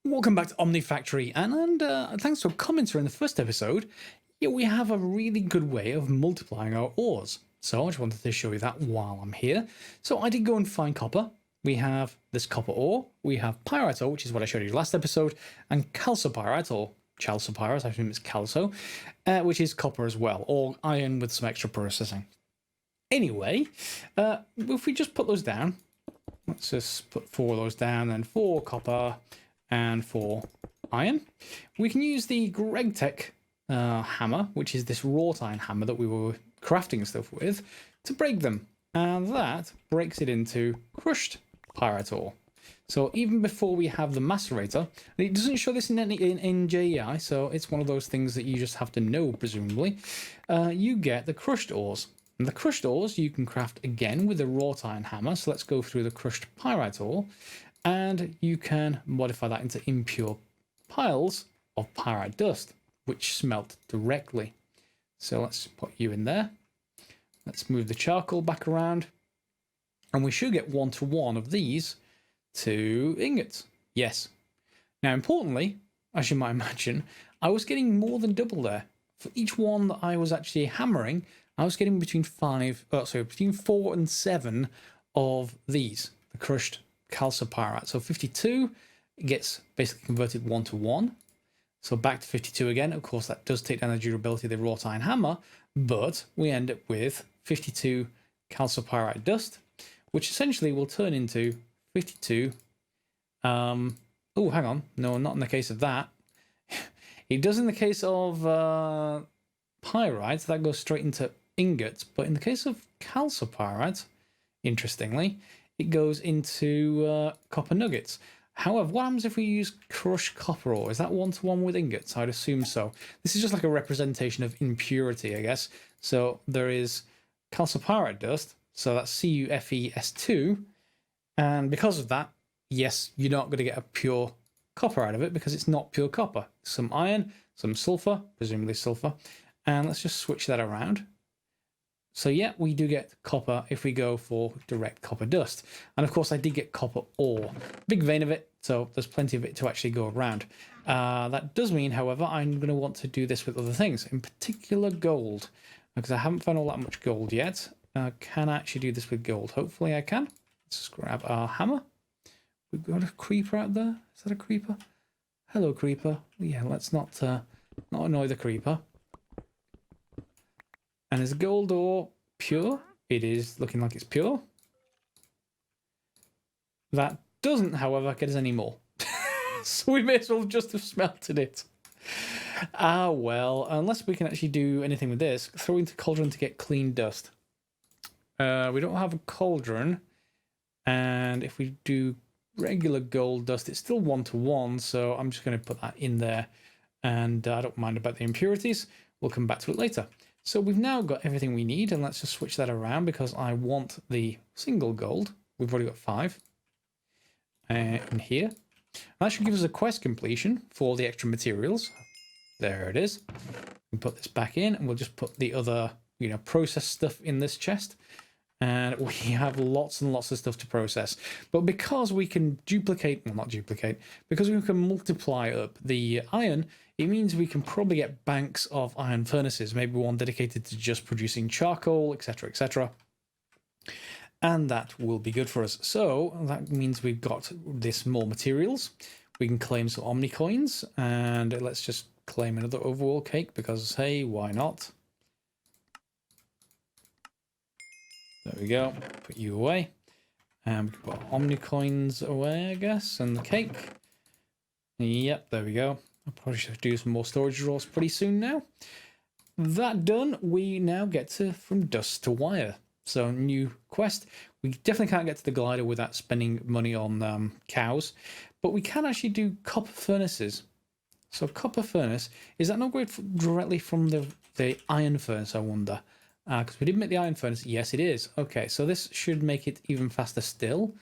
Welcome back to OmniFactory, and thanks to a commenter in the first episode, yeah, we have a really good way of multiplying our ores. So I just wanted to show you that while I'm here. So I did go and find copper. We have this copper ore, we have pyrite ore, which is what I showed you last episode, and calcopyrite, or chalcopyrite, I assume it's calco, which is copper as well, or iron with some extra processing. Anyway, if we just put those down, let's just put 4 of those down, then 4 copper, and 4 iron. We can use the GregTech hammer, which is this wrought iron hammer that we were crafting stuff with, to break them. And that breaks it into crushed pyrite ore. So even before we have the macerator, and it doesn't show this in JEI, so it's one of those things that you just have to know, presumably, you get the crushed ores. And the crushed ores you can craft again with a wrought iron hammer. So let's go through the crushed pyrite ore. And you can modify that into impure piles of pyrite dust, which smelt directly. So let's put you in there. Let's move the charcoal back around. And we should get 1-to-1 of these to ingots. Yes. Now, importantly, as you might imagine, I was getting more than double there. For each one that I was actually hammering, I was getting between 4 and 7 of these, the crushed calcopyrite. So 52 gets basically converted 1-to-1. So back to 52 again. Of course, that does take down the durability of the wrought iron hammer, but we end up with 52 calcopyrite dust, which essentially will turn into 52. Oh, hang on. No, not in the case of that. It does in the case of pyrite. That goes straight into ingots. But in the case of calcopyrite, interestingly, it goes into copper nuggets. However, what happens if we use crushed copper ore? Is that 1-to-1 with ingots? I'd assume so. This is just like a representation of impurity, I guess. So there is calcopyrite dust. So that's CuFeS2. And because of that, yes, you're not going to get a pure copper out of it because it's not pure copper. Some iron, some sulfur, presumably sulfur. And let's just switch that around. So yeah, we do get copper if we go for direct copper dust. And of course I did get copper ore. Big vein of it, so there's plenty of it to actually go around. That does mean, however, I'm going to want to do this with other things, in particular gold, because I haven't found all that much gold yet. Can I actually do this with gold? Hopefully I can. Let's just grab our hammer. We've got a creeper out there. Is that a creeper? Hello, creeper. Yeah, let's not annoy the creeper. And is gold ore pure? It is looking like it's pure. That doesn't, however, get us any more. So we may as well just have smelted it. Ah, well, unless we can actually do anything with this, throw into cauldron to get clean dust. We don't have a cauldron. And if we do regular gold dust, it's still 1-to-1. So I'm just going to put that in there. And I don't mind about the impurities. We'll come back to it later. So we've now got everything we need, and let's just switch that around because I want the single gold. We've already got 5 in here. And that should give us a quest completion for the extra materials. There it is. We put this back in, and we'll just put the other, process stuff in this chest. And we have lots and lots of stuff to process. But because we can because we can multiply up the iron, it means we can probably get banks of iron furnaces, maybe one dedicated to just producing charcoal, etc., etc. And that will be good for us. So that means we've got this more materials. We can claim some Omni coins, and let's just claim another overall cake because, hey, why not? There we go. Put you away. And we can put Omni coins away, I guess, and the cake. Yep, there we go. I probably should do some more storage drawers pretty soon now. That done, we now get to from dust to wire. So new quest. We definitely can't get to the glider without spending money on cows, but we can actually do copper furnaces. So copper furnace, is that not going directly from the iron furnace, I wonder? Because we didn't make the iron furnace. Yes, it is. Okay, so this should make it even faster still.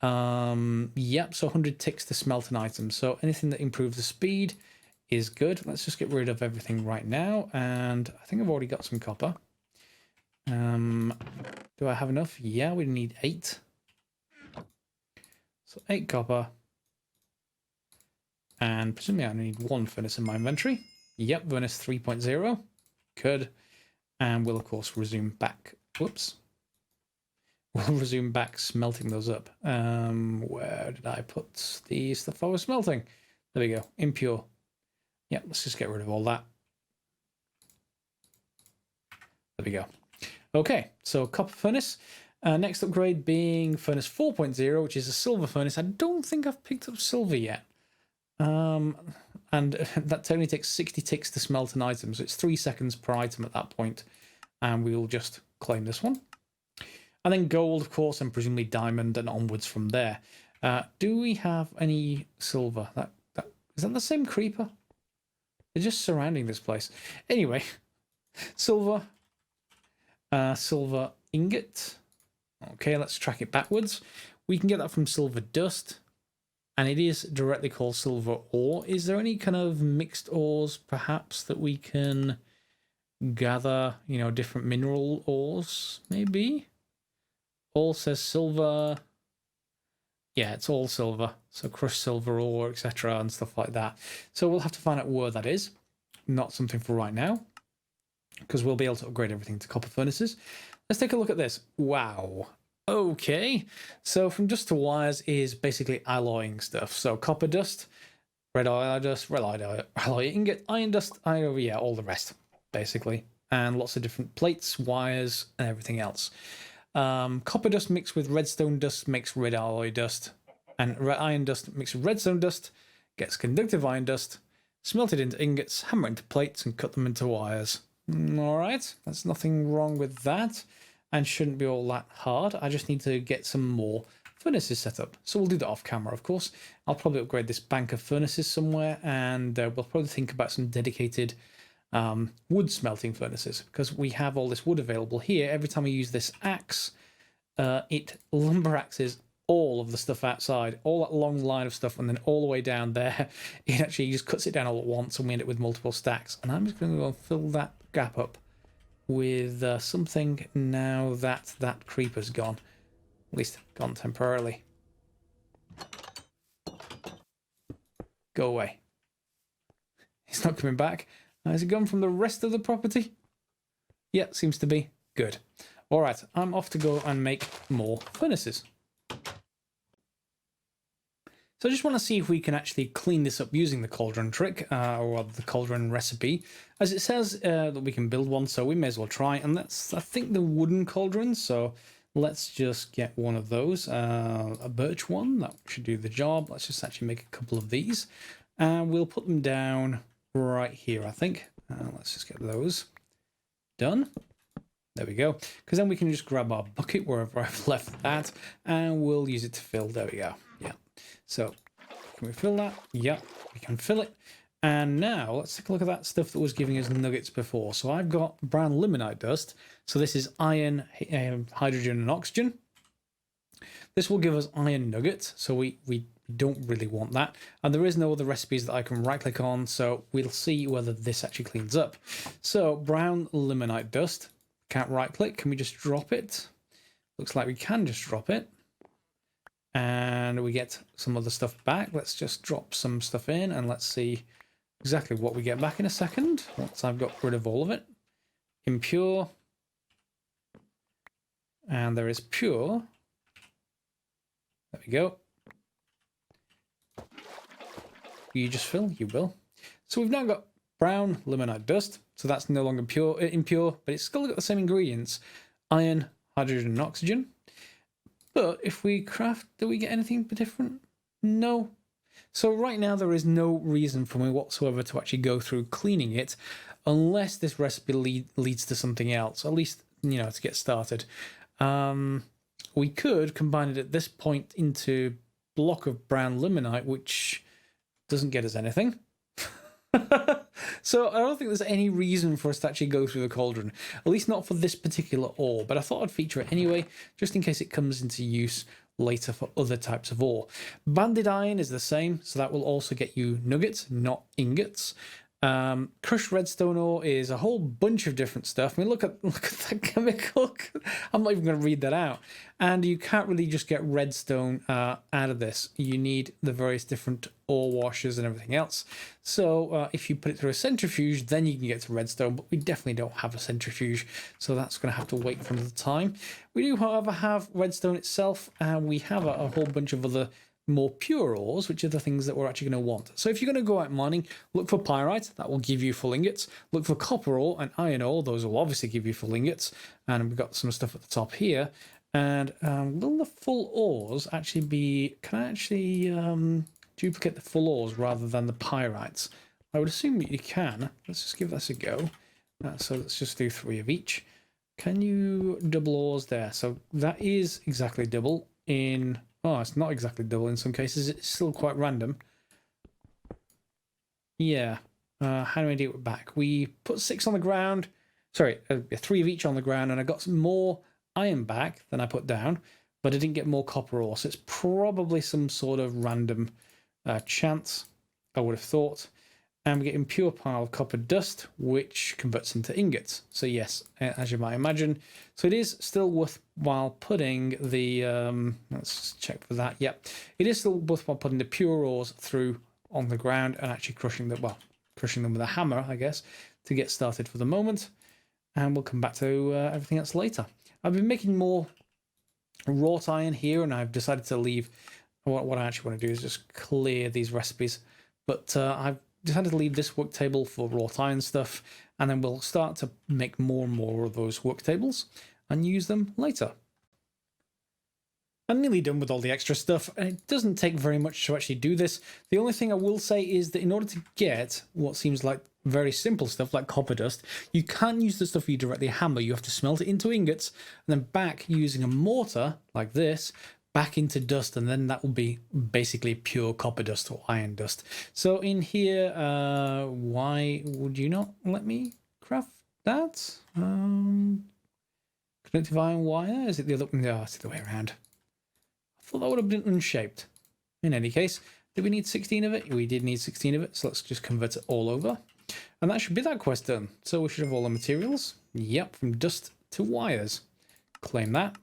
Yep, so 100 ticks to smelt an item. So anything that improves the speed is good. Let's just get rid of everything right now. And I think I've already got some copper. Do I have enough? Yeah, we need 8. So 8 copper. And presumably I need one furnace in my inventory. Yep, furnace 3.0. Good. And we'll, of course, resume back. Whoops. We'll resume back smelting those up. Where did I put the stuff I was smelting? There we go. Impure. Yep, let's just get rid of all that. There we go. Okay, so copper furnace. Next upgrade being furnace 4.0, which is a silver furnace. I don't think I've picked up silver yet. And that only takes 60 ticks to smelt an item, so it's 3 seconds per item at that point. And we'll just claim this one. And then gold, of course, and presumably diamond and onwards from there. Do we have any silver? Is that the same creeper? They're just surrounding this place. Anyway, silver. Silver ingot. Okay, let's track it backwards. We can get that from silver dust. And it is directly called silver ore. Is there any kind of mixed ores, perhaps, that we can gather? You know, different mineral ores, maybe? All says silver. Yeah, it's all silver. So crushed silver ore, etc. and stuff like that. So we'll have to find out where that is. Not something for right now, because we'll be able to upgrade everything to copper furnaces. Let's take a look at this. Wow. Okay. So from dust to wires is basically alloying stuff. So copper dust, red alloy ingot, iron dust, yeah, all the rest, basically. And lots of different plates, wires, and everything else. Copper dust mixed with redstone dust makes red alloy dust, and iron dust mixed with redstone dust gets conductive iron dust, smelted into ingots, hammer into plates, and cut them into wires. Alright, there's nothing wrong with that, and shouldn't be all that hard. I just need to get some more furnaces set up. So we'll do that off camera, of course. I'll probably upgrade this bank of furnaces somewhere, and we'll probably think about some dedicated wood smelting furnaces, because we have all this wood available here. Every time we use this axe, it lumber axes all of the stuff outside, all that long line of stuff, and then all the way down there, it actually just cuts it down all at once, and we end up with multiple stacks. And I'm just going to go and fill that gap up with something now that that creeper's gone. At least gone temporarily. Go away. He's not coming back. Has it gone from the rest of the property? Yeah, seems to be. Good. All right, I'm off to go and make more furnaces. So I just want to see if we can actually clean this up using the cauldron trick, or the cauldron recipe. As it says that we can build one, so we may as well try. And that's, I think, the wooden cauldron. So let's just get one of those. A birch one, that should do the job. Let's just actually make a couple of these. And we'll put them down right here, I think. Let's just get those done. There we go. Because then we can just grab our bucket wherever I've left that, and we'll use it to fill. There we go. Yeah. So can we fill that? Yep, we can fill it. And now let's take a look at that stuff that was giving us nuggets before. So I've got brown limonite dust. So this is iron, hydrogen, and oxygen. This will give us iron nuggets. So we don't really want that. And there is no other recipes that I can right click on. So we'll see whether this actually cleans up. So brown limonite dust. Can't right click. Can we just drop it? Looks like we can just drop it. And we get some other stuff back. Let's just drop some stuff in and let's see exactly what we get back in a second. Once I've got rid of all of it. Impure. And there is pure. There we go. You just fill? You will. So we've now got brown limonite dust. So that's no longer impure, but it's still got the same ingredients. Iron, hydrogen, and oxygen. But if we craft, do we get anything different? No. So right now there is no reason for me whatsoever to actually go through cleaning it, unless this recipe leads to something else, at least, you know, to get started. We could combine it at this point into block of brown limonite, which doesn't get us anything. So I don't think there's any reason for us to actually go through the cauldron, at least not for this particular ore, but I thought I'd feature it anyway, just in case it comes into use later for other types of ore. Banded iron is the same, so that will also get you nuggets, not ingots. Crushed redstone ore is a whole bunch of different stuff. I mean, look at that chemical. I'm not even going to read that out. And you can't really just get redstone out of this. You need the various different ore washers and everything else. So if you put it through a centrifuge, then you can get to redstone, but we definitely don't have a centrifuge, so that's going to have to wait for another time. We do, however, have redstone itself, and we have a whole bunch of other more pure ores, which are the things that we're actually going to want. So if you're going to go out mining, look for pyrite, that will give you full ingots. Look for copper ore and iron ore, those will obviously give you full ingots. And we've got some stuff at the top here. And will the full ores actually be, can I actually duplicate the full ores rather than the pyrites? I would assume that you can. Let's just give this a go. So let's just do 3 of each. Can you double ores there? So that is exactly double in... Oh, it's not exactly double in some cases. It's still quite random. Yeah. How do I do it back? We put 6 on the ground. Sorry, 3 of each on the ground, and I got some more iron back than I put down, but I didn't get more copper ore. So it's probably some sort of random chance, I would have thought. And we're getting pure pile of copper dust, which converts into ingots. So yes, as you might imagine. So it is still worthwhile putting the, let's check for that. Yep, it is still worthwhile putting the pure ores through on the ground and actually crushing them, well, crushing them with a hammer, I guess, to get started for the moment. And we'll come back to everything else later. I've been making more wrought iron here, and I've decided to leave, what I actually want to do is just clear these recipes. But I've decided to leave this work table for wrought iron stuff, and then we'll start to make more and more of those work tables and use them later. I'm nearly done with all the extra stuff, and it doesn't take very much to actually do this. The only thing I will say is that in order to get what seems like very simple stuff like copper dust, you can't use the stuff you directly hammer. You have to smelt it into ingots and then back using a mortar like this back into dust, and then that will be basically pure copper dust or iron dust. So in here, why would you not let me craft that? Conductive iron wire? Is it the other? No, it's the other way around. I thought that would have been unshaped. In any case, did we need 16 of it? We did need 16 of it, so let's just convert it all over. And that should be that quest done. So we should have all the materials. Yep, from dust to wires. Claim that.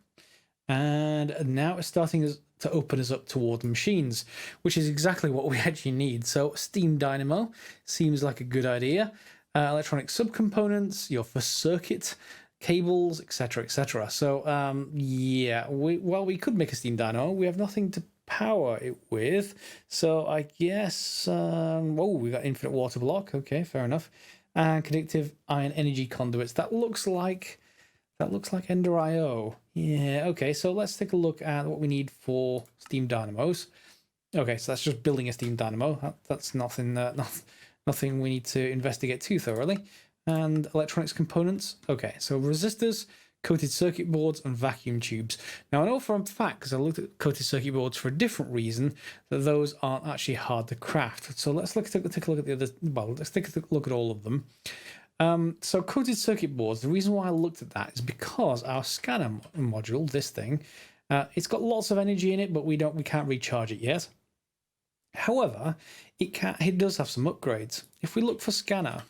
And now it's starting to open us up toward the machines, which is exactly what we actually need. So steam dynamo seems like a good idea. Electronic subcomponents, your first circuit, cables, etc., etc. So yeah, we could make a steam dynamo. We have nothing to power it with, so I guess oh, we got infinite water block. Okay, fair enough. And conductive iron energy conduits. That looks like Ender IO. Yeah, okay, so let's take a look at what we need for steam dynamos. Okay, so that's just building a steam dynamo. That's nothing nothing we need to investigate too thoroughly. And electronics components. Okay, so resistors, coated circuit boards, and vacuum tubes. Now I know for a fact, because I looked at coated circuit boards for a different reason, that those aren't actually hard to craft. So let's take a look at the other. Well, let's take a look at all of them. So coated circuit boards, the reason why I looked at that is because our scanner module, this thing, it's got lots of energy in it, but we can't recharge it yet. However, it does have some upgrades. If we look for scanner,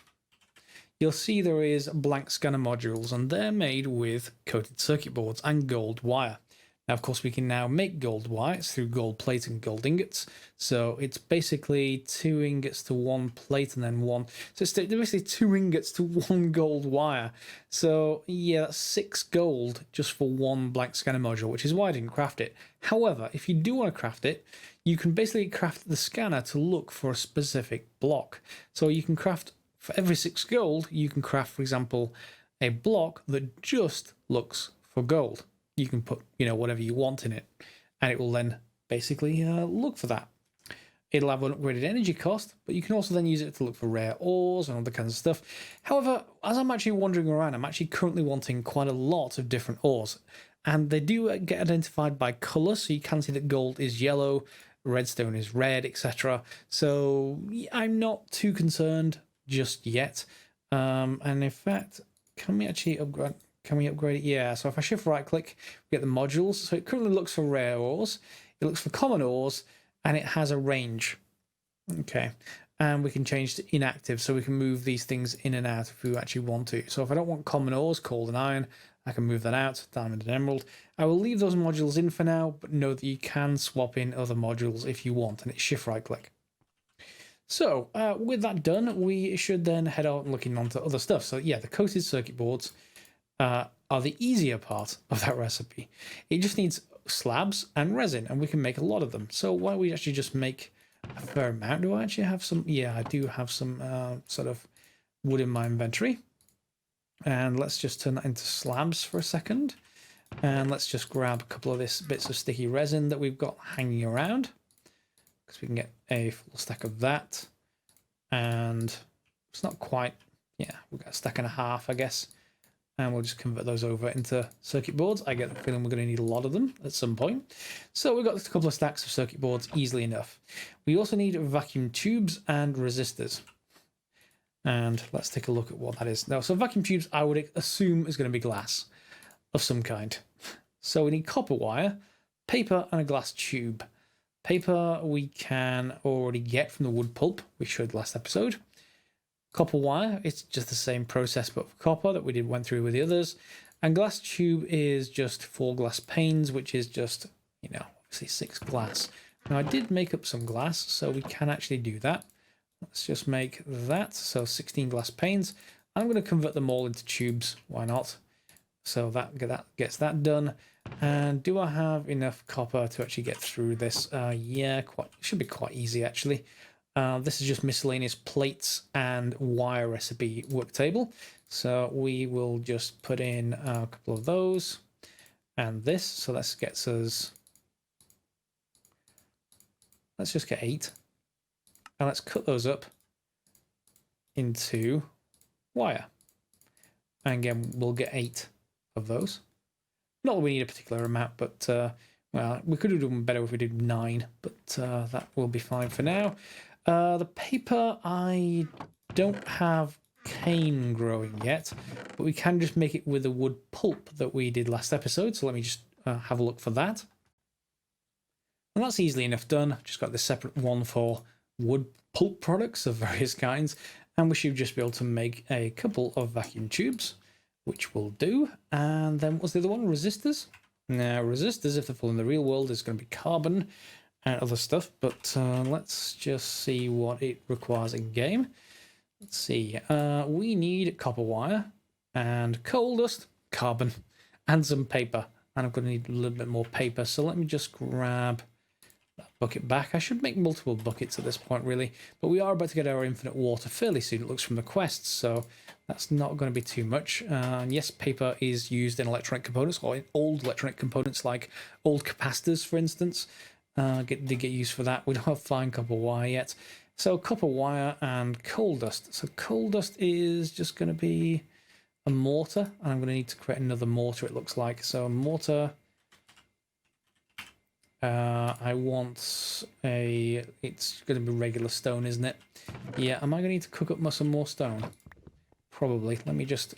you'll see there is blank scanner modules, and they're made with coated circuit boards and gold wire. Now, of course, we can now make gold wires through gold plate and gold ingots. So it's basically 2 ingots to 1 plate and then 1. So it's basically 2 ingots to 1 gold wire. So yeah, that's 6 gold just for 1 blank scanner module, which is why I didn't craft it. However, if you do want to craft it, you can basically craft the scanner to look for a specific block. So you can craft, for every 6 gold, you can craft, for example, a block that just looks for gold. You can put, whatever you want in it, and it will then basically look for that. It'll have an upgraded energy cost, but you can also then use it to look for rare ores and other kinds of stuff. However, as I'm actually wandering around, I'm actually currently wanting quite a lot of different ores, and they do get identified by color, so you can see that gold is yellow, redstone is red, etc. So I'm not too concerned just yet. And in fact, can we actually upgrade? Can we upgrade it? Yeah, so if I shift right click, we get the modules. So it currently looks for rare ores, it looks for common ores, and it has a range. Okay, and we can change to inactive, so we can move these things in and out if we actually want to. So if I don't want common ores, coal and iron, I can move that out, diamond and emerald. I will leave those modules in for now, but know that you can swap in other modules if you want, and it's shift right click. So with that done, we should then head out and looking onto other stuff. So yeah, the coated circuit boards are the easier part of that recipe. It just needs slabs and resin, and we can make a lot of them. So why don't we actually just make a fair amount? Do I actually have some? Yeah, I do have some sort of wood in my inventory. And let's just turn that into slabs for a second. And let's just grab a couple of this bits of sticky resin that we've got hanging around, because we can get a full stack of that. And it's not quite, yeah, we've got a stack and a half, I guess. And we'll just convert those over into circuit boards. I get the feeling we're going to need a lot of them at some point. So we've got a couple of stacks of circuit boards easily enough. We also need vacuum tubes and resistors. And let's take a look at what that is. Now, so vacuum tubes, I would assume, is going to be glass of some kind. So we need copper wire, paper, and a glass tube. Paper we can already get from the wood pulp we showed last episode. Copper wire, it's just the same process but for copper that we went through with the others. And glass tube is just 4 glass panes, which is just, you know, obviously 6 glass. Now I did make up some glass, so we can actually do that. Let's just make that, so 16 glass panes. I'm going to convert them all into tubes, why not? So that gets that done. And do I have enough copper to actually get through this? Yeah, should be quite easy actually. This is just miscellaneous plates and wire recipe work table. So we will just put in a couple of those and this. So that gets us, let's just get 8. And let's cut those up into wire. And again, we'll get 8 of those. Not that we need a particular amount, but well, we could have done better if we did 9, but that will be fine for now. The paper, I don't have cane growing yet, but we can just make it with the wood pulp that we did last episode. So let me just have a look for that. And that's easily enough done. Just got this separate one for wood pulp products of various kinds. And we should just be able to make a couple of vacuum tubes, which will do. And then what's the other one? Resistors? Now, resistors, if they're full in the real world, is going to be carbon and other stuff. But let's just see what it requires in game. Let's see. We need copper wire and coal dust, carbon, and some paper. And I'm going to need a little bit more paper. So let me just grab that bucket back. I should make multiple buckets at this point, really. But we are about to get our infinite water fairly soon, it looks from the quests. So that's not going to be too much. And yes, paper is used in electronic components, or in old electronic components like old capacitors, for instance. They get used for that. We don't have fine copper wire yet. So copper wire and coal dust. So coal dust is just going to be a mortar. And I'm going to need to create another mortar, it looks like. So a mortar. I want it's going to be regular stone, isn't it? Yeah, am I going to need to cook up some more stone? Probably. Let me just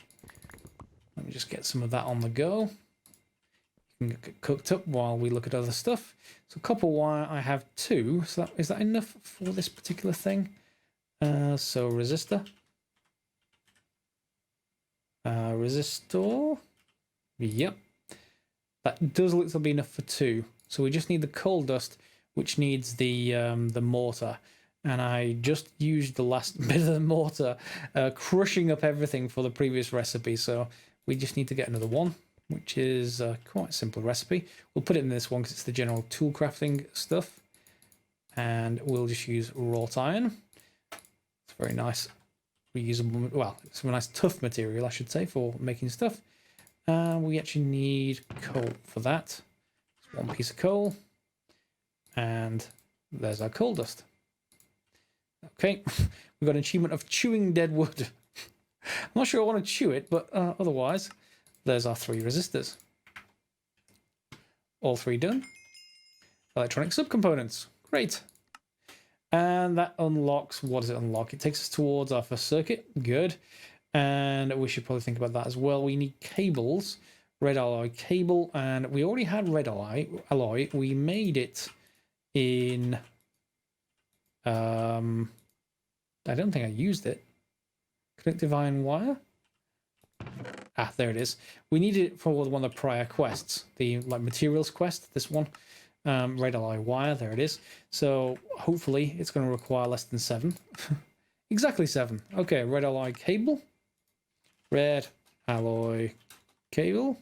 get some of that on the go. You can get cooked up while we look at other stuff. So copper wire, I have 2. So is that enough for this particular thing? So resistor. Resistor. Yep. That does look to be enough for 2. So we just need the coal dust, which needs the mortar. And I just used the last bit of the mortar, crushing up everything for the previous recipe. So we just need to get another one, which is quite a simple recipe. We'll put it in this one because it's the general tool crafting stuff. And we'll just use wrought iron. It's very nice, reusable, well, it's a nice tough material, I should say, for making stuff. And we actually need coal for that. One piece of coal, and there's our coal dust. Okay, we've got an achievement of chewing dead wood. I'm not sure I want to chew it, but otherwise, there's our 3 resistors. All 3 done. Electronic subcomponents, great. And that unlocks, what does it unlock? It takes us towards our first circuit, good. And we should probably think about that as well. We need cables. Red alloy cable, and we already had red alloy. We made it in I don't think I used it. Conductive iron wire. Ah, there it is. We needed it for one of the prior quests, the materials quest, this one. red alloy wire, there it is. So hopefully it's going to require less than 7. Exactly 7. Okay, red alloy cable. Red alloy cable.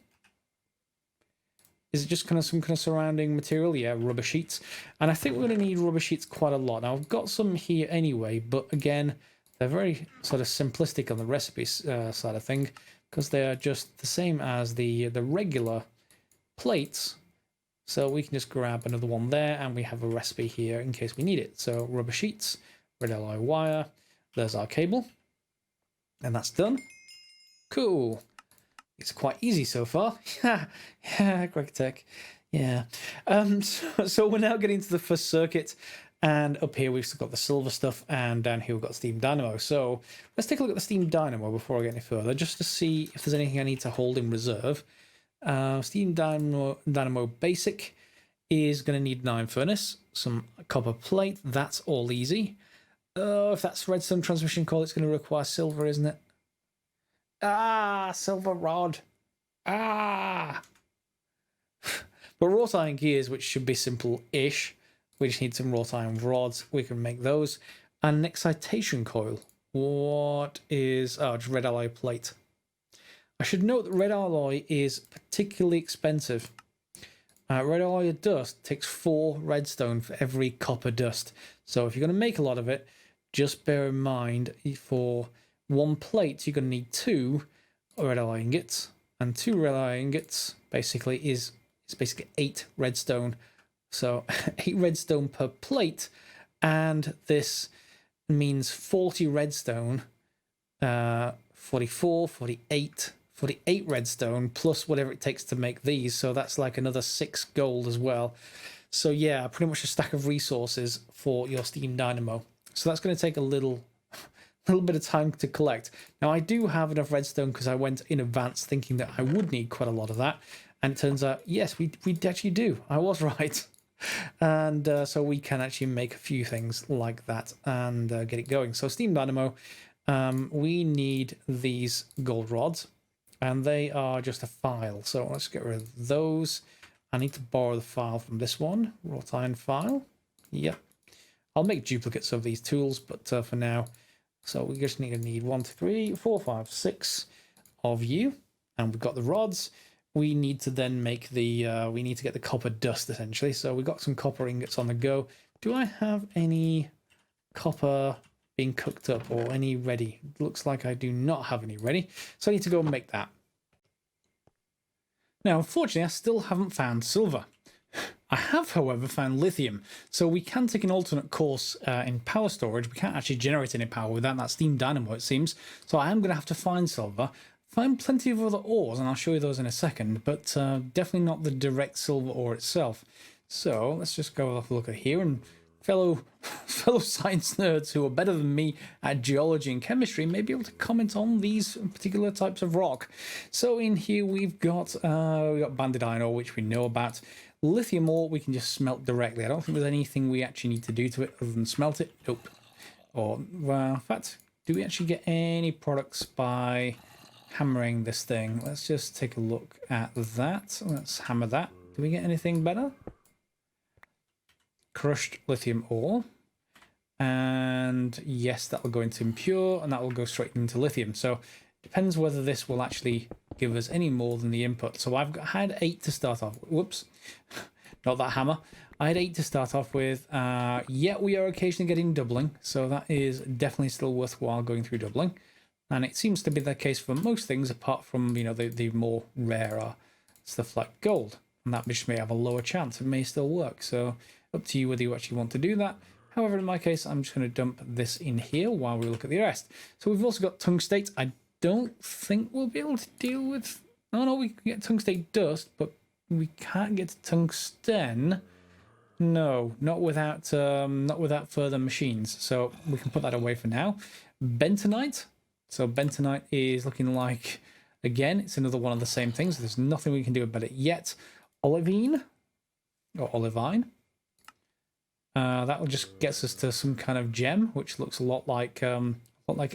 Is it just kind of some kind of surrounding material? Yeah, rubber sheets. And I think we're going to need rubber sheets quite a lot. Now, I've got some here anyway, but again, they're very sort of simplistic on the recipe side of thing, because they are just the same as the regular plates. So we can just grab another one there, and we have a recipe here in case we need it. So rubber sheets, red alloy wire, there's our cable, and that's done. Cool. It's quite easy so far. Yeah, Gregtech. Yeah. So we're now getting to the first circuit, and up here we've still got the silver stuff, and down here we've got Steam Dynamo. So let's take a look at the Steam Dynamo before I get any further, just to see if there's anything I need to hold in reserve. Steam Dynamo Basic is going to need an iron furnace, some copper plate. That's all easy. If that's redstone transmission coil, it's going to require silver, isn't it? Ah, silver rod. Ah. But wrought iron gears, which should be simple-ish. We just need some wrought iron rods. We can make those. And an excitation coil. What is... Oh, just red alloy plate. I should note that red alloy is particularly expensive. Red alloy dust takes 4 redstone for every copper dust. So if you're going to make a lot of it, just bear in mind for 1 plate, you're going to need 2 red alloy ingots. And 2 red alloy ingots basically is basically 8 redstone. So 8 redstone per plate. And this means 40 redstone, 44, 48 redstone, plus whatever it takes to make these. So that's like another 6 gold as well. So yeah, pretty much a stack of resources for your Steam Dynamo. So that's going to take a little bit of time to collect. Now I do have enough redstone because I went in advance thinking that I would need quite a lot of that. And it turns out, yes, we actually do. I was right. And so we can actually make a few things like that and get it going. So Steam Dynamo, we need these gold rods. And they are just a file. So let's get rid of those. I need to borrow the file from this one. Wrought iron file. Yep. I'll make duplicates of these tools, but for now. So we just need 1, 2, 3, 4, 5, 6 of you. And we've got the rods. We need to then make the, we need to get the copper dust essentially. So we've got some copper ingots on the go. Do I have any copper being cooked up or any ready? Looks like I do not have any ready. So I need to go and make that. Now, unfortunately, I still haven't found silver. I have, however, found lithium. So we can take an alternate course in power storage. We can't actually generate any power without that Steam Dynamo, it seems. So I am going to have to find silver. Find plenty of other ores, and I'll show you those in a second, but definitely not the direct silver ore itself. So let's just go have a look at here, and fellow science nerds who are better than me at geology and chemistry may be able to comment on these particular types of rock. So in here we've got banded iron ore, which we know about. Lithium ore we can just smelt directly. I don't think there's anything we actually need to do to it other than smelt it. Nope. Or well, in fact, do we actually get any products by hammering this thing? Let's just take a look at that. Let's hammer that. Do we get anything better? Crushed lithium ore, and yes, that will go into impure, and that will go straight into lithium. So it depends whether this will actually give us any more than the input. So had 8 to start off. Whoops, not that hammer. I had 8 to start off with. Yet we are occasionally getting doubling, so that is definitely still worthwhile going through doubling. And it seems to be the case for most things, apart from the more rarer stuff like gold, and that just may have a lower chance. It may still work. So up to you whether you actually want to do that. However, in my case, I'm just going to dump this in here while we look at the rest. So we've also got tungstate. I don't think we'll be able to deal with... Oh no, we can get tungstate dust, but we can't get to tungsten. No, not without further machines. So we can put that away for now. Bentonite. So bentonite is looking like, again, it's another one of the same things. There's nothing we can do about it yet. Olivine, or olivine. That will just gets us to some kind of gem, which looks a lot like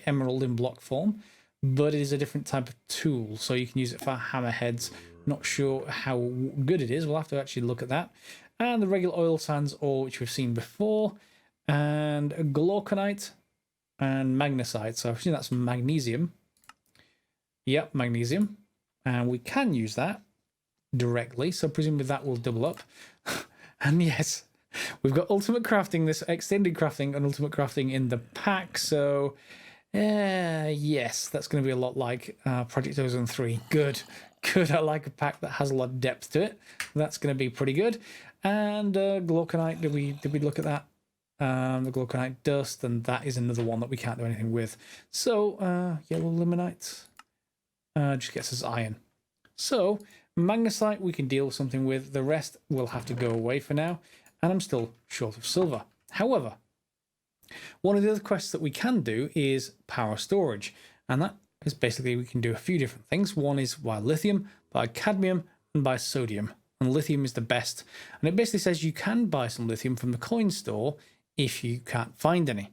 emerald in block form, but it is a different type of tool, so you can use it for hammerheads. Not sure how good it is. We'll have to actually look at that. and the regular oil sands ore, which we've seen before, and glauconite and magnesite. So I've seen that's magnesium. Yep, magnesium. And we can use that directly, so presumably that will double up. And yes, we've got ultimate crafting, this extended crafting and ultimate crafting in the pack, so yes, that's going to be a lot like Project Ozone 3. Good. I like a pack that has a lot of depth to it. That's going to be pretty good. And glauconite, did we look at that? The glauconite dust, and that is another one that we can't do anything with. So yellow limonite just gets us iron. So magnesite we can deal something with. The rest will have to go away for now, and I'm still short of silver. However, one of the other quests that we can do is power storage, and that is basically we can do a few different things. One is by lithium, by cadmium, and by sodium. And lithium is the best. And it basically says you can buy some lithium from the coin store if you can't find any.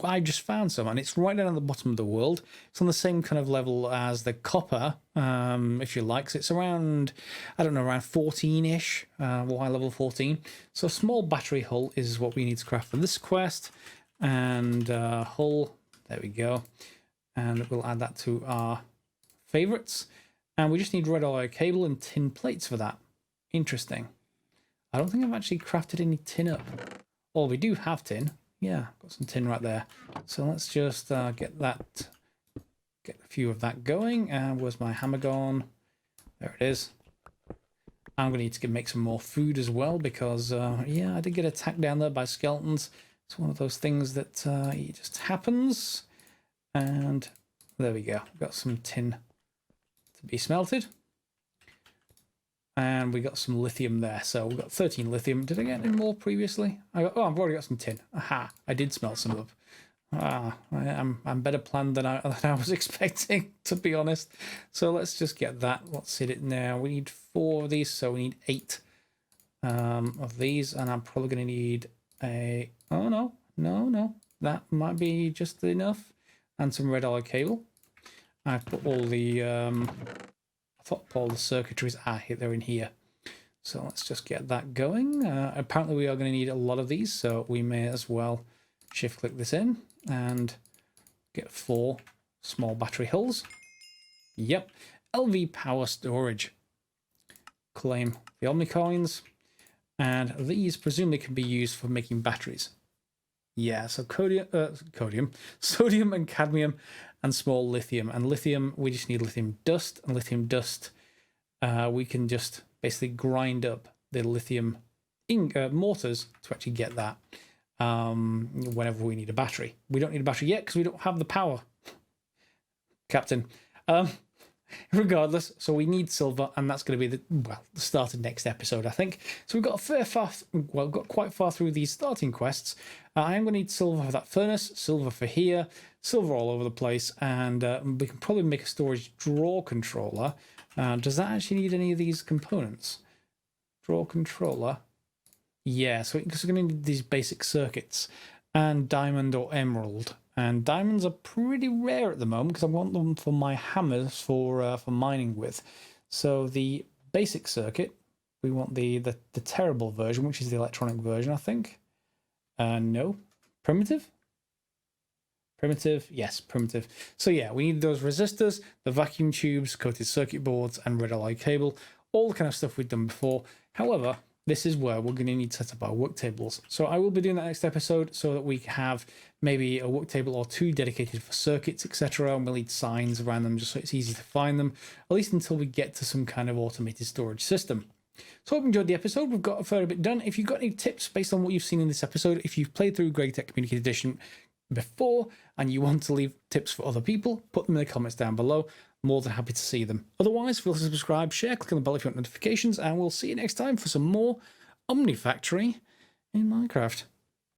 I just found some, and it's right down at the bottom of the world. It's on the same kind of level as the copper, if you like. So it's around, I don't know, around 14-ish, Y level 14. So a small battery hull is what we need to craft for this quest. And hull, there we go. And we'll add that to our favorites. And we just need red alloy cable and tin plates for that. Interesting. I don't think I've actually crafted any tin up. Oh, we do have tin. Yeah, got some tin right there. So let's just get a few of that going. And where's my hammer gone? There it is. I'm going to need to make some more food as well because, yeah, I did get attacked down there by skeletons. It's one of those things that it just happens. And there we go. We've got some tin to be smelted. And we got some lithium there. So we've got 13 lithium. Did I get any more previously? I've already got some tin. Aha, I did smelt some up. I'm better planned than I was expecting, to be honest. So let's just get that. Let's hit it now. We need 4 of these, so we need 8 of these. And I'm probably going to need a... Oh, no. That might be just enough. And some red alloy cable. I've put all the... I thought all the circuitries they're in here. So let's just get that going. Apparently we are going to need a lot of these, so we may as well shift click this in and get 4 small battery hulls. Yep. LV power storage. Claim the Omnicoins. And these presumably can be used for making batteries. Yeah, so sodium and cadmium and small lithium. And lithium, we just need lithium dust. And lithium dust, we can just basically grind up the lithium mortars to actually get that whenever we need a battery. We don't need a battery yet because we don't have the power, Captain. Regardless, so we need silver, and that's going to be the start of next episode, I think. So we've got got quite far through these starting quests. I am going to need silver for that furnace, silver for here, silver all over the place, and we can probably make a storage drawer controller. Does that actually need any of these components? Drawer controller. Yeah, so we're going to need these basic circuits and diamond or emerald. And diamonds are pretty rare at the moment because I want them for my hammers for mining with. So the basic circuit, we want the terrible version, which is the electronic version, I think. No. Primitive? Primitive? Yes, primitive. So yeah, we need those resistors, the vacuum tubes, coated circuit boards, and red alloy cable. All the kind of stuff we've done before. However, this is where we're going to need to set up our work tables. So I will be doing that next episode so that we have maybe a work table or 2 dedicated for circuits, etc. And we'll need signs around them just so it's easy to find them, at least until we get to some kind of automated storage system. So I hope you enjoyed the episode. We've got a fair bit done. If you've got any tips based on what you've seen in this episode, if you've played through GregTech Communicated Edition before and you want to leave tips for other people, put them in the comments down below. More than happy to see them. Otherwise, feel free to subscribe, share, click on the bell if you want notifications, and we'll see you next time for some more Omnifactory in Minecraft.